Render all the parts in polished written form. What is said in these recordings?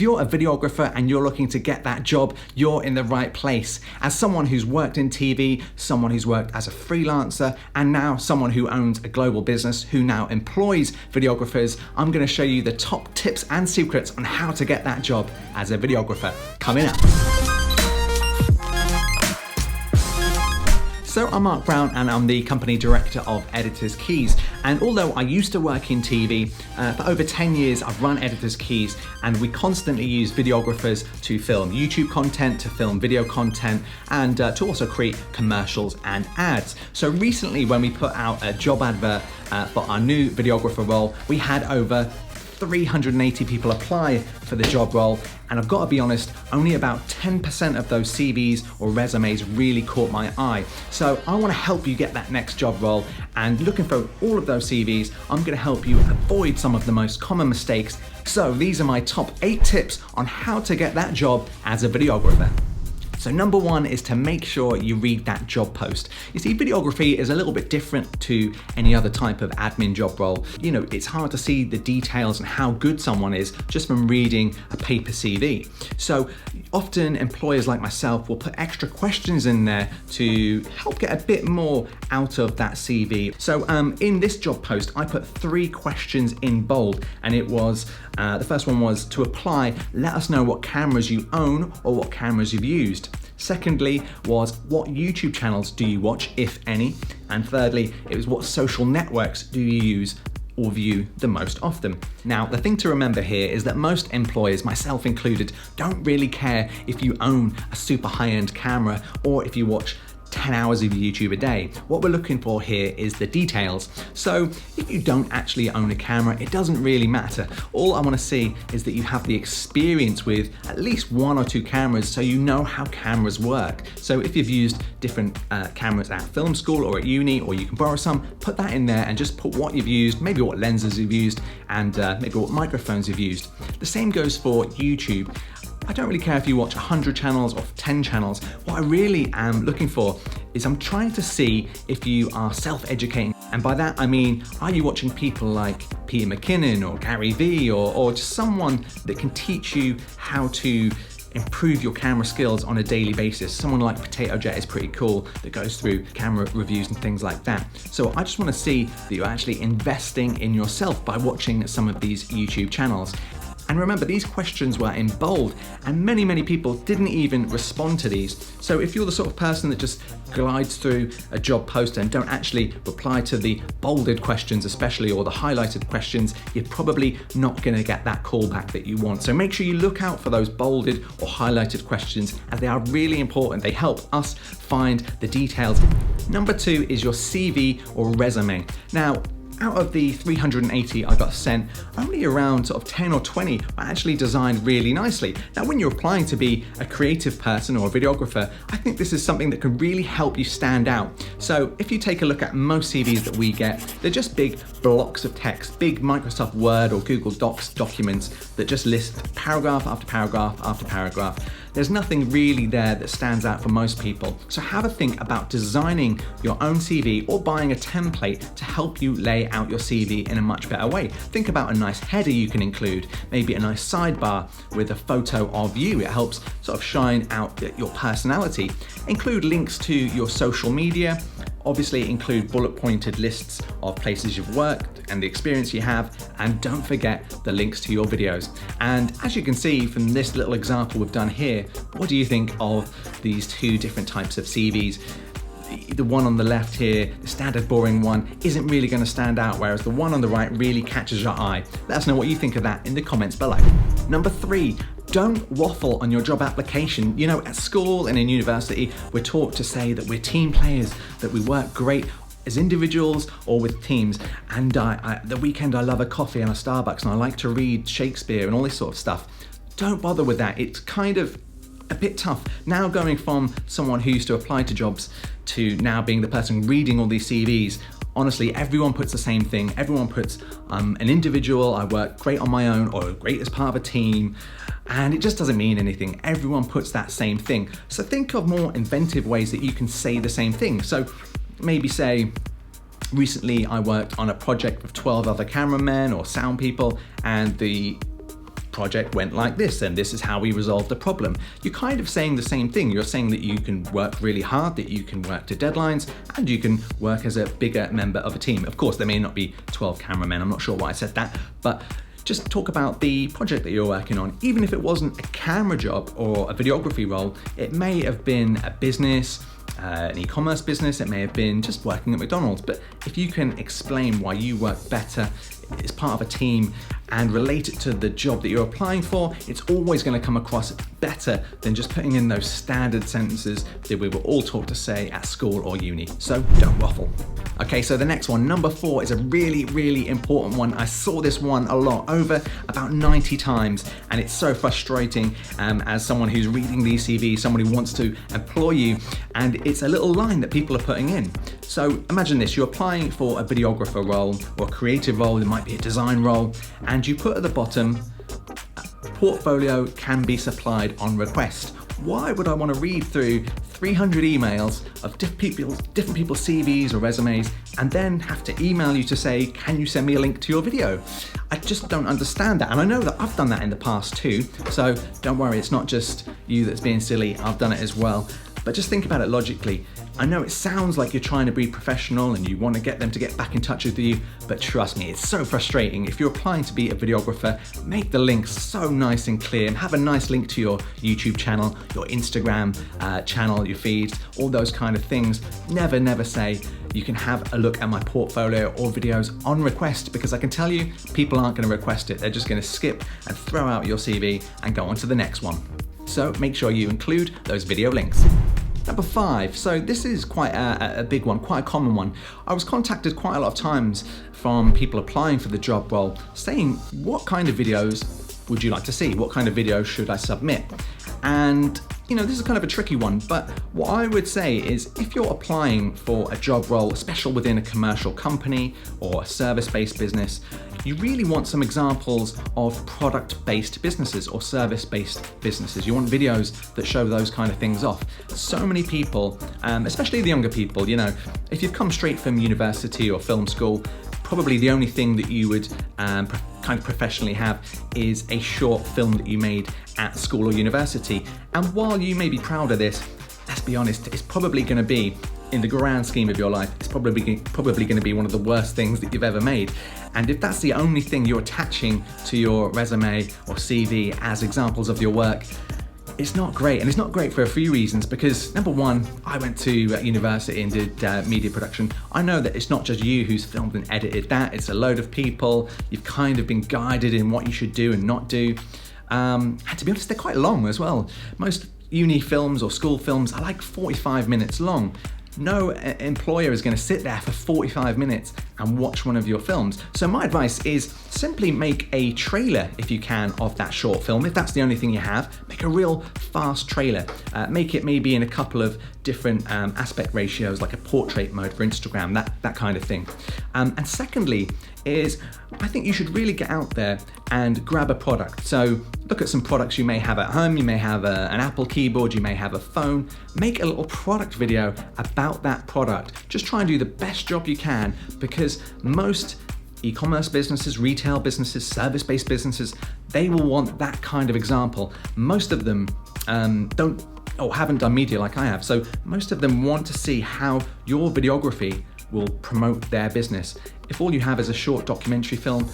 you're a videographer and you're looking to get that job, you're in the right place. As someone who's worked in TV, someone who's worked as a freelancer, and now someone who owns a global business who now employs videographers, I'm going to show you the top tips and secrets on how to get that job as a videographer. Coming up. So I'm Mark Brown and I'm the company director of Editors Keys. And although I used to work in TV, for over 10 years I've run Editors Keys, and we constantly use videographers to film YouTube content, to film video content, and to also create commercials and ads. So recently when we put out a job advert for our new videographer role, we had over 380 people apply for the job role, and I've got to be honest, only about 10% of those CVs or resumes really caught my eye. So I want to help you get that next job role, and looking for all of those CVs, I'm going to help you avoid some of the most common mistakes. So these are my top 8 tips on how to get that job as a videographer. So number 1 is to make sure you read that job post. You see, videography is a little bit different to any other type of admin job role. You know, it's hard to see the details and how good someone is just from reading a paper CV. So often employers like myself will put extra questions in there to help get a bit more out of that CV. So in this job post, I put 3 questions in bold, and it was, the first one was, to apply, let us know what cameras you own or what cameras you've used. Secondly was, what YouTube channels do you watch, if any? And thirdly, it was, what social networks do you use or view the most often? Now, the thing to remember here is that most employers, myself included, don't really care if you own a super high-end camera or if you watch 10 hours of YouTube a day. What we're looking for here is the details. So if you don't actually own a camera, it doesn't really matter. All I want to see is that you have the experience with at least 1 or 2 cameras, so you know how cameras work. So if you've used different cameras at film school or at uni, or you can borrow some, put that in there and just put what you've used, maybe what lenses you've used, and maybe what microphones you've used. The same goes for YouTube. I don't really care if you watch 100 channels or 10 channels. What I really am looking for is I'm trying to see if you are self-educating. And by that I mean, are you watching people like Peter McKinnon or Gary Vee, or just someone that can teach you how to improve your camera skills on a daily basis? Someone like Potato Jet is pretty cool, that goes through camera reviews and things like that. So I just want to see that you're actually investing in yourself by watching some of these YouTube channels. And remember, these questions were in bold, and many people didn't even respond to these. So if you're the sort of person that just glides through a job post and don't actually reply to the bolded questions especially, or the highlighted questions, you're probably not going to get that callback that you want. So make sure you look out for those bolded or highlighted questions, as they are really important. They help us find the details. Number 2 is your CV or resume. Now, out of the 380 I got sent, only around sort of 10 or 20 were actually designed really nicely. Now, when you're applying to be a creative person or a videographer, I think this is something that can really help you stand out. So if you take a look at most CVs that we get, they're just big blocks of text, big Microsoft Word or Google Docs documents that just list paragraph after paragraph after paragraph. There's nothing really there that stands out for most people. So have a think about designing your own CV or buying a template to help you lay out your CV in a much better way. Think about a nice header you can include, maybe a nice sidebar with a photo of you. It helps sort of shine out your personality. Include links to your social media. Obviously include bullet pointed lists of places you've worked and the experience you have, and don't forget the links to your videos. And as you can see from this little example we've done here, what do you think of these 2 different types of CVs? The one on the left here, the standard boring one, isn't really going to stand out, whereas the one on the right really catches your eye. Let us know what you think of that in the comments below. Number 3, don't waffle on your job application. You know, at school and in university, we're taught to say that we're team players, that we work great as individuals or with teams. And the weekend I love a coffee and a Starbucks, and I like to read Shakespeare and all this sort of stuff. Don't bother with that. It's kind of a bit tough. Now, going from someone who used to apply to jobs to now being the person reading all these CVs, honestly, everyone puts the same thing. Everyone puts an individual, I work great on my own, or great as part of a team, and it just doesn't mean anything. Everyone puts that same thing. So think of more inventive ways that you can say the same thing. So maybe say, recently I worked on a project with 12 other cameramen or sound people, and the project went like this, and this is how we resolved the problem. You're kind of saying the same thing. You're saying that you can work really hard, that you can work to deadlines, and you can work as a bigger member of a team. Of course, there may not be 12 cameramen. I'm not sure why I said that, but just talk about the project that you're working on. Even if it wasn't a camera job or a videography role, it may have been a business, an e-commerce business, it may have been just working at McDonald's. But if you can explain why you work better as part of a team and relate it to the job that you're applying for, it's always going to come across better than just putting in those standard sentences that we were all taught to say at school or uni. So don't waffle. Okay, so the next one, number 4, is a really, really important one. I saw this one a lot, over about 90 times, and it's so frustrating as someone who's reading these CVs, someone who wants to employ you, and it's a little line that people are putting in. So imagine this, you're applying for a videographer role or a creative role, it might be a design role, and you put at the bottom, portfolio can be supplied on request. Why would I want to read through 300 emails of different people's CVs or resumes and then have to email you to say, can you send me a link to your video? I just don't understand that. And I know that I've done that in the past too. So don't worry, it's not just you that's being silly. I've done it as well. But just think about it logically. I know it sounds like you're trying to be professional and you want to get them to get back in touch with you, but trust me, it's so frustrating. If you're applying to be a videographer, make the links so nice and clear and have a nice link to your YouTube channel, your Instagram channel, your feeds, all those kind of things. Never, never say you can have a look at my portfolio or videos on request, because I can tell you, people aren't going to request it. They're just going to skip and throw out your CV and go on to the next one. So make sure you include those video links. Number 5, so this is quite a big one, quite a common one. I was contacted quite a lot of times from people applying for the job role saying, what kind of videos would you like to see? What kind of videos should I submit? And you know, this is kind of a tricky one, but what I would say is if you're applying for a job role, especially within a commercial company or a service-based business, you really want some examples of product-based businesses or service-based businesses. You want videos that show those kind of things off. So many people, especially the younger people, you know, if you've come straight from university or film school, probably the only thing that you would kind of professionally have is a short film that you made at school or university. And while you may be proud of this, let's be honest, it's probably going to be, in the grand scheme of your life, it's probably going to be one of the worst things that you've ever made. And if that's the only thing you're attaching to your resume or CV as examples of your work, it's not great. And it's not great for a few reasons, because number 1, I went to university and did media production. I know that it's not just you who's filmed and edited that, it's a load of people. You've kind of been guided in what you should do and not do. And to be honest, they're quite long as well. Most uni films or school films are like 45 minutes long. No employer is going to sit there for 45 minutes and watch one of your films. So my advice is simply make a trailer, if you can, of that short film. If that's the only thing you have, make a real fast trailer. Make it maybe in a couple of different aspect ratios, like a portrait mode for Instagram, that kind of thing. And secondly is, I think you should really get out there and grab a product. So look at some products you may have at home. You may have an Apple keyboard, you may have a phone. Make a little product video about that product. Just try and do the best job you can, because most e-commerce businesses, retail businesses, service-based businesses, they will want that kind of example. Most of them don't or haven't done media like I have. So most of them want to see how your videography will promote their business. If all you have is a short documentary film,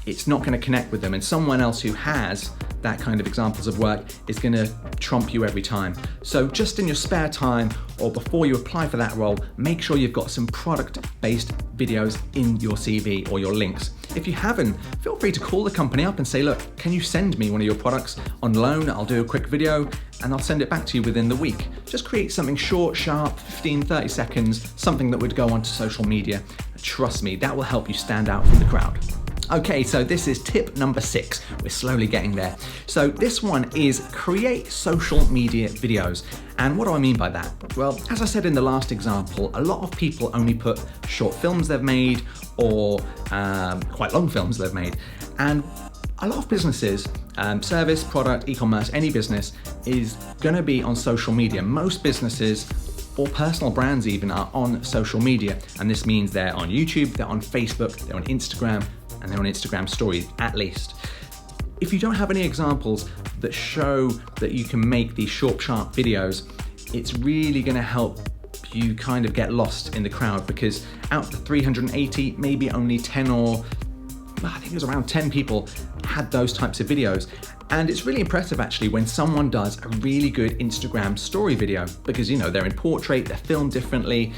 it's not going to connect with them, and someone else who has that kind of examples of work is going to trump you every time. So just in your spare time or before you apply for that role, make sure you've got some product-based videos in your CV or your links. If you haven't, feel free to call the company up and say, look, can you send me one of your products on loan? I'll do a quick video and I'll send it back to you within the week. Just create something short, sharp, 15, 30 seconds, something that would go onto social media. Trust me, that will help you stand out from the crowd. Okay, so this is tip number 6. We're slowly getting there. So this one is create social media videos. And what do I mean by that? Well, as I said in the last example, a lot of people only put short films they've made or quite long films they've made. And a lot of businesses, service, product, e-commerce, any business is gonna be on social media. Most businesses or personal brands even are on social media. And this means they're on YouTube, they're on Facebook, they're on Instagram, and they're on Instagram stories at least. if you don't have any examples that show that you can make these short, sharp videos, it's really gonna help you kind of get lost in the crowd, because out of the 380, maybe only 10 or I think it was around 10 people had those types of videos. And it's really impressive actually when someone does a really good Instagram story video, because you know, they're in portrait, they're filmed differently,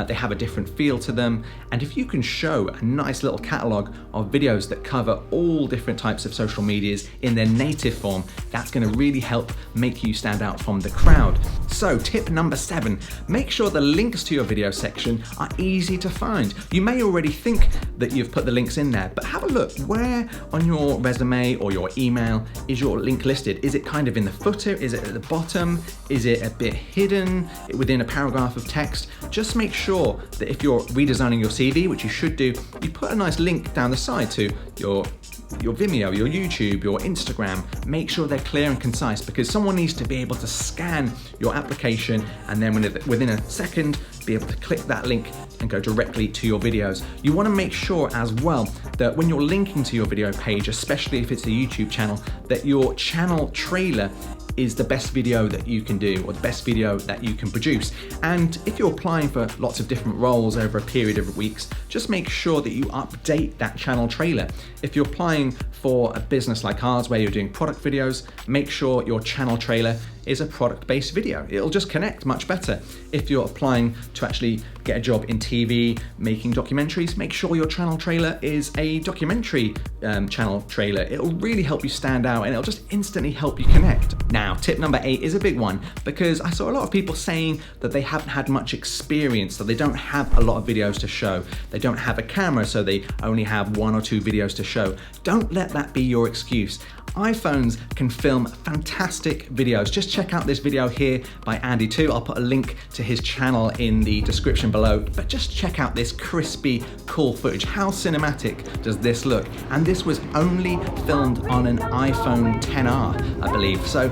they have a different feel to them. And if you can show a nice little catalog of videos that cover all different types of social medias in their native form, that's gonna really help make you stand out from the crowd. So tip number 7, make sure the links to your video section are easy to find. You may already think that you've put the links in there, but have a look, where on your resume or your email is your link listed? Is it kind of in the footer? Is it at the bottom? Is it a bit hidden within a paragraph of text? Just make sure that if you're redesigning your CV, which you should do, you put a nice link down the side to your Vimeo, your YouTube, your Instagram. Make sure they're clear and concise, because someone needs to be able to scan your application and then within a second be able to click that link and go directly to your videos. You want to make sure as well that when you're linking to your video page, especially if it's a YouTube channel, that your channel trailer is the best video that you can do, or the best video that you can produce. And if you're applying for lots of different roles over a period of weeks, just make sure that you update that channel trailer. If you're applying for a business like ours where you're doing product videos, make sure your channel trailer is a product-based video. It'll just connect much better. If you're applying to actually get a job in TV, making documentaries, make sure your channel trailer is a documentary channel trailer. It'll really help you stand out, and it'll just instantly help you connect. Now, tip number 8 is a big one, because I saw a lot of people saying that they haven't had much experience, so they don't have a lot of videos to show. They don't have a camera, so they only have 1 or 2 videos to show. Don't let that be your excuse. iPhones can film fantastic videos. Just check out this video here by Andy too. I'll put a link to his channel in the description below, but just check out this crispy, cool footage. How cinematic does this look? And this was only filmed on an iPhone XR, I believe. So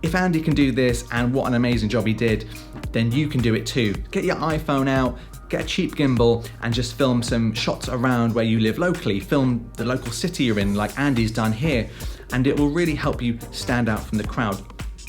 if Andy can do this, and what an amazing job he did, then you can do it too. Get your iPhone out, get a cheap gimbal, and just film some shots around where you live locally. Film the local city you're in, like Andy's done here, and it will really help you stand out from the crowd.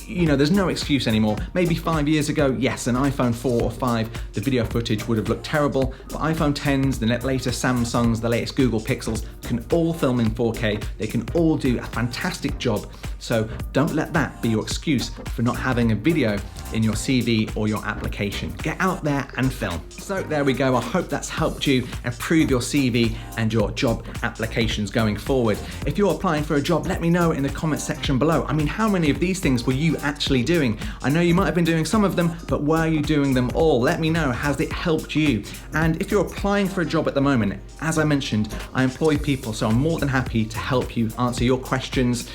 You know, there's no excuse anymore. Maybe 5 years ago, yes, an iPhone 4 or 5, the video footage would have looked terrible, but iPhone 10s, the latest Samsungs, the latest Google Pixels can all film in 4K. They can all do a fantastic job. So don't let that be your excuse for not having a video in your CV or your application. Get out there and film. So there we go. I hope that's helped you improve your CV and your job applications going forward. If you're applying for a job, let me know in the comment section below. I mean, how many of these things were you actually doing? I know you might have been doing some of them, but were you doing them all? Let me know. Has it helped you? And if you're applying for a job at the moment, as I mentioned, I employ people, so I'm more than happy to help you answer your questions.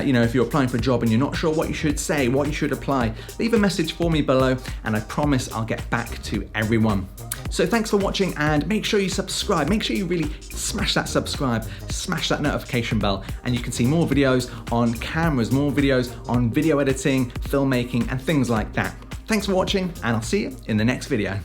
You know, if you're applying for a job and you're not sure what you should say, what you should apply, leave a message for me below, and I promise I'll get back to everyone. So thanks for watching, and make sure you subscribe. Make sure you really smash that subscribe, smash that notification bell, and you can see more videos on cameras, more videos on video editing, filmmaking, and things like that. Thanks for watching, and I'll see you in the next video.